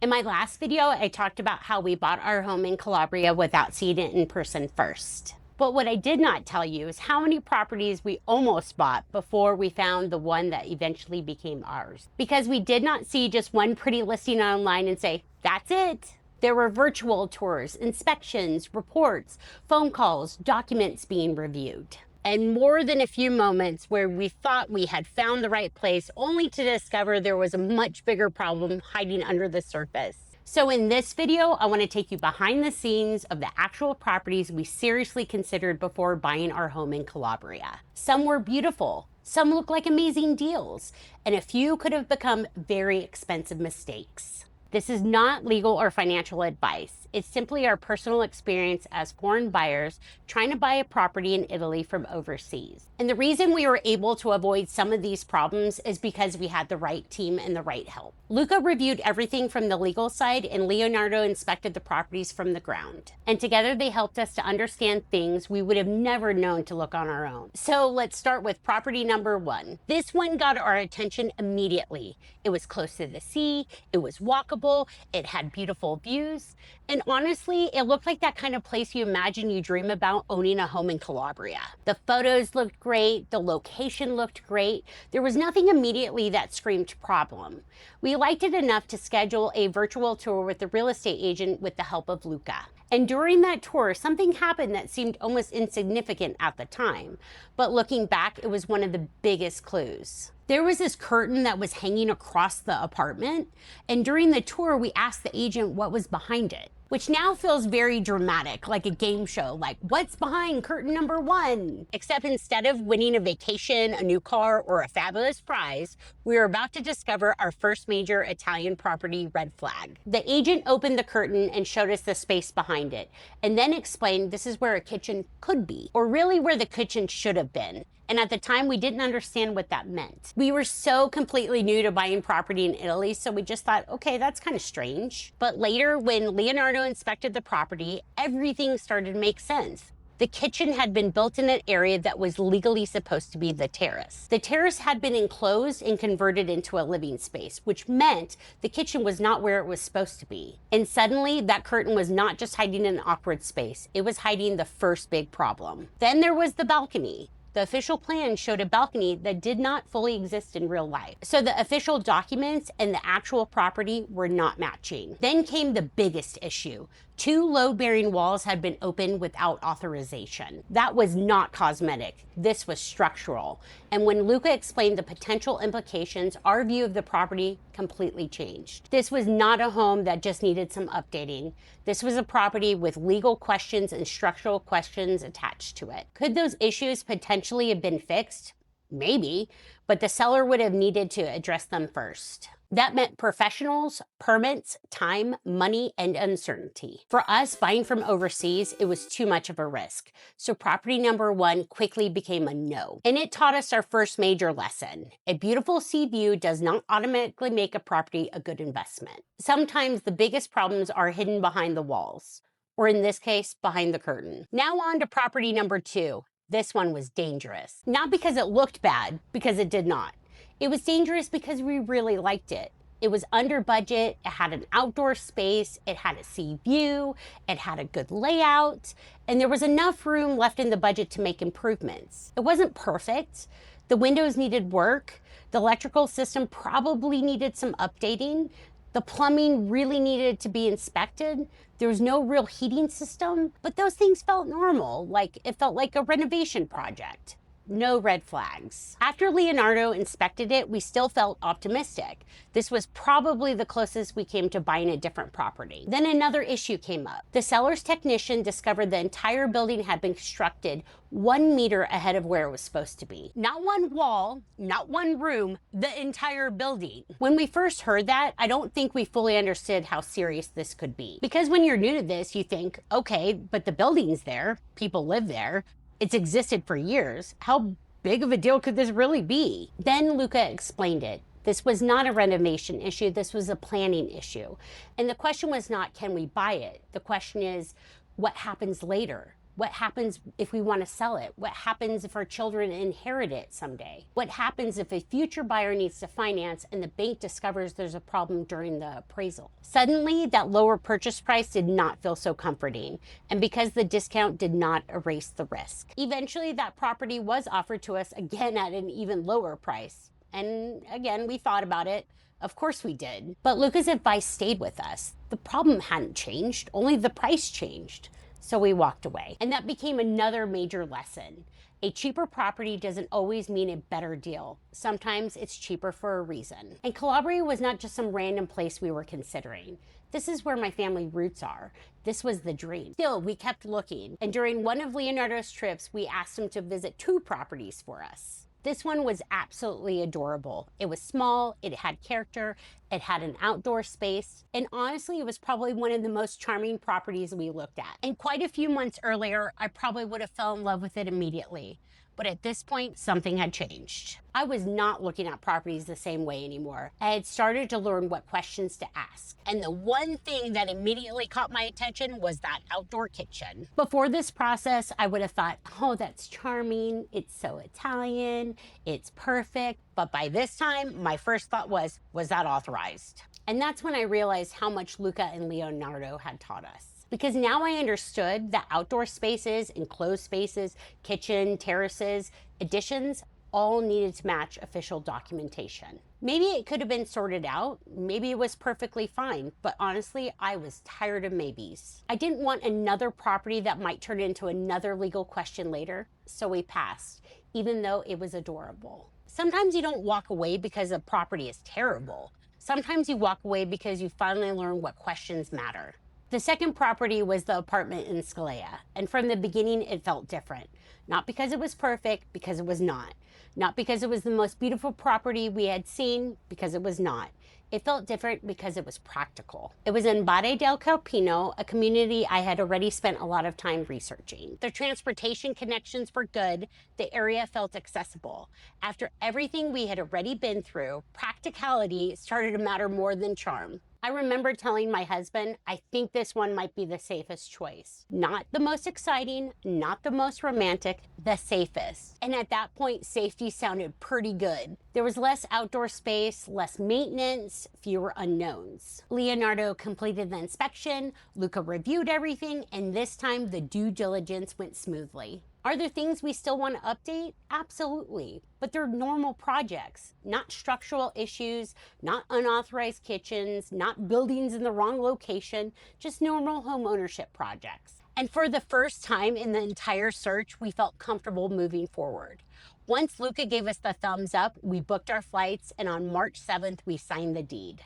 In my last video, I talked about how we bought our home in Calabria without seeing it in person first. But what I did not tell you is how many properties we almost bought before we found the one that eventually became ours. Because we did not see just one pretty listing online and say, that's it. There were virtual tours, inspections, reports, phone calls, documents being reviewed, and more than a few moments where we thought we had found the right place, only to discover there was a much bigger problem hiding under the surface. So in this video, I want to take you behind the scenes of the actual properties we seriously considered before buying our home in Calabria. Some were beautiful, some looked like amazing deals, and a few could have become very expensive mistakes. This is not legal or financial advice. It's simply our personal experience as foreign buyers trying to buy a property in Italy from overseas. And the reason we were able to avoid some of these problems is because we had the right team and the right help. Luca reviewed everything from the legal side, and Leonardo inspected the properties from the ground. And together they helped us to understand things we would have never known to look on our own. So let's start with property number 1. This one got our attention immediately. It was close to the sea, it was walkable, it had beautiful views, and honestly, it looked like that kind of place you imagine you dream about owning a home in Calabria. The photos looked great, the location looked great. There was nothing immediately that screamed problem. We liked it enough to schedule a virtual tour with the real estate agent with the help of Luca. And during that tour, something happened that seemed almost insignificant at the time. But looking back, it was one of the biggest clues. There was this curtain that was hanging across the apartment, and during the tour, we asked the agent what was behind it, which now feels very dramatic, like a game show, like what's behind curtain number 1? Except instead of winning a vacation, a new car, or a fabulous prize, we were about to discover our first major Italian property red flag. The agent opened the curtain and showed us the space behind it, and then explained this is where a kitchen could be, or really where the kitchen should have been. And at the time, we didn't understand what that meant. We were so completely new to buying property in Italy, so we just thought, okay, that's kind of strange. But later, when Leonardo inspected the property, everything started to make sense. The kitchen had been built in an area that was legally supposed to be the terrace. The terrace had been enclosed and converted into a living space, which meant the kitchen was not where it was supposed to be. And suddenly, that curtain was not just hiding an awkward space, it was hiding the first big problem. Then there was the balcony. The official plan showed a balcony that did not fully exist in real life. So the official documents and the actual property were not matching. Then came the biggest issue. 2 load-bearing walls had been opened without authorization. That was not cosmetic. This was structural. And when Luca explained the potential implications, our view of the property completely changed. This was not a home that just needed some updating. This was a property with legal questions and structural questions attached to it. Could those issues potentially have been fixed? Maybe, but the seller would have needed to address them first. That meant professionals, permits, time, money, and uncertainty. For us, buying from overseas, it was too much of a risk. So property number 1 quickly became a no. And it taught us our first major lesson. A beautiful sea view does not automatically make a property a good investment. Sometimes the biggest problems are hidden behind the walls, or in this case, behind the curtain. Now on to property number 2. This one was dangerous. Not because it looked bad, because it did not. It was dangerous because we really liked it. It was under budget, it had an outdoor space, it had a sea view, it had a good layout, and there was enough room left in the budget to make improvements. It wasn't perfect. The windows needed work. The electrical system probably needed some updating. The plumbing really needed to be inspected. There was no real heating system, but those things felt normal, like it felt like a renovation project. No red flags. After Leonardo inspected it, we still felt optimistic. This was probably the closest we came to buying a different property. Then another issue came up. The seller's technician discovered the entire building had been constructed 1 meter ahead of where it was supposed to be. Not one wall, not one room, the entire building. When we first heard that, I don't think we fully understood how serious this could be. Because when you're new to this, you think, okay, but the building's there, people live there, it's existed for years. How big of a deal could this really be? Then Luca explained it. This was not a renovation issue, this was a planning issue. And the question was not, can we buy it? The question is, what happens later? What happens if we want to sell it? What happens if our children inherit it someday? What happens if a future buyer needs to finance and the bank discovers there's a problem during the appraisal? Suddenly, that lower purchase price did not feel so comforting, and because the discount did not erase the risk. Eventually, that property was offered to us again at an even lower price. And again, we thought about it. Of course we did. But Luca's advice stayed with us. The problem hadn't changed, only the price changed. So we walked away. And that became another major lesson. A cheaper property doesn't always mean a better deal. Sometimes it's cheaper for a reason. And Calabria was not just some random place we were considering. This is where my family roots are. This was the dream. Still, we kept looking. And during one of Leonardo's trips, we asked him to visit 2 properties for us. This one was absolutely adorable. It was small, it had character, it had an outdoor space, and honestly, it was probably one of the most charming properties we looked at. And quite a few months earlier, I probably would have fell in love with it immediately. But at this point, something had changed. I was not looking at properties the same way anymore. I had started to learn what questions to ask. And the one thing that immediately caught my attention was that outdoor kitchen. Before this process, I would have thought, oh, that's charming. It's so Italian. It's perfect. But by this time, my first thought was that authorized? And that's when I realized how much Luca and Leonardo had taught us. Because now I understood that outdoor spaces, enclosed spaces, kitchen, terraces, additions, all needed to match official documentation. Maybe it could have been sorted out, maybe it was perfectly fine, but honestly, I was tired of maybes. I didn't want another property that might turn into another legal question later, so we passed, even though it was adorable. Sometimes you don't walk away because a property is terrible. Sometimes you walk away because you finally learn what questions matter. The second property was the apartment in Scalea, and from the beginning it felt different. Not because it was perfect, because it was not. Not because it was the most beautiful property we had seen, because it was not. It felt different because it was practical. It was in Barre del Calpino, a community I had already spent a lot of time researching. The transportation connections were good, the area felt accessible. After everything we had already been through, practicality started to matter more than charm. I remember telling my husband, I think this one might be the safest choice. Not the most exciting, not the most romantic, the safest. And at that point, safety sounded pretty good. There was less outdoor space, less maintenance, fewer unknowns. Leonardo completed the inspection, Luca reviewed everything, and this time the due diligence went smoothly. Are there things we still want to update? Absolutely. But they're normal projects, not structural issues, not unauthorized kitchens, not buildings in the wrong location, just normal home ownership projects. And for the first time in the entire search, we felt comfortable moving forward. Once Luca gave us the thumbs up, we booked our flights, and on March 7th, we signed the deed.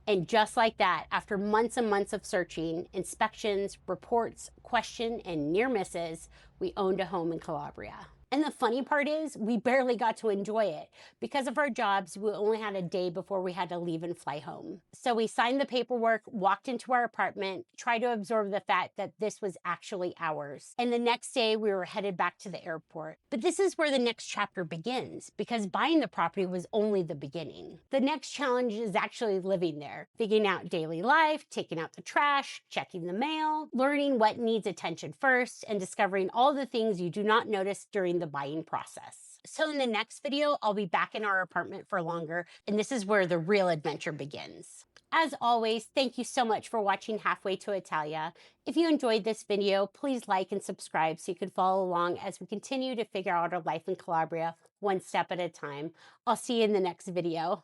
And just like that, after months and months of searching, inspections, reports, question, and near misses, we owned a home in Calabria. And the funny part is, we barely got to enjoy it. Because of our jobs, we only had a day before we had to leave and fly home. So we signed the paperwork, walked into our apartment, tried to absorb the fact that this was actually ours. And the next day, we were headed back to the airport. But this is where the next chapter begins, because buying the property was only the beginning. The next challenge is actually living there, figuring out daily life, taking out the trash, checking the mail, learning what needs attention first, and discovering all the things you do not notice during the buying process. So in the next video, I'll be back in our apartment for longer, and this is where the real adventure begins. As always, thank you so much for watching Halfway to Italia. If you enjoyed this video, please like and subscribe so you can follow along as we continue to figure out our life in Calabria one step at a time. I'll see you in the next video.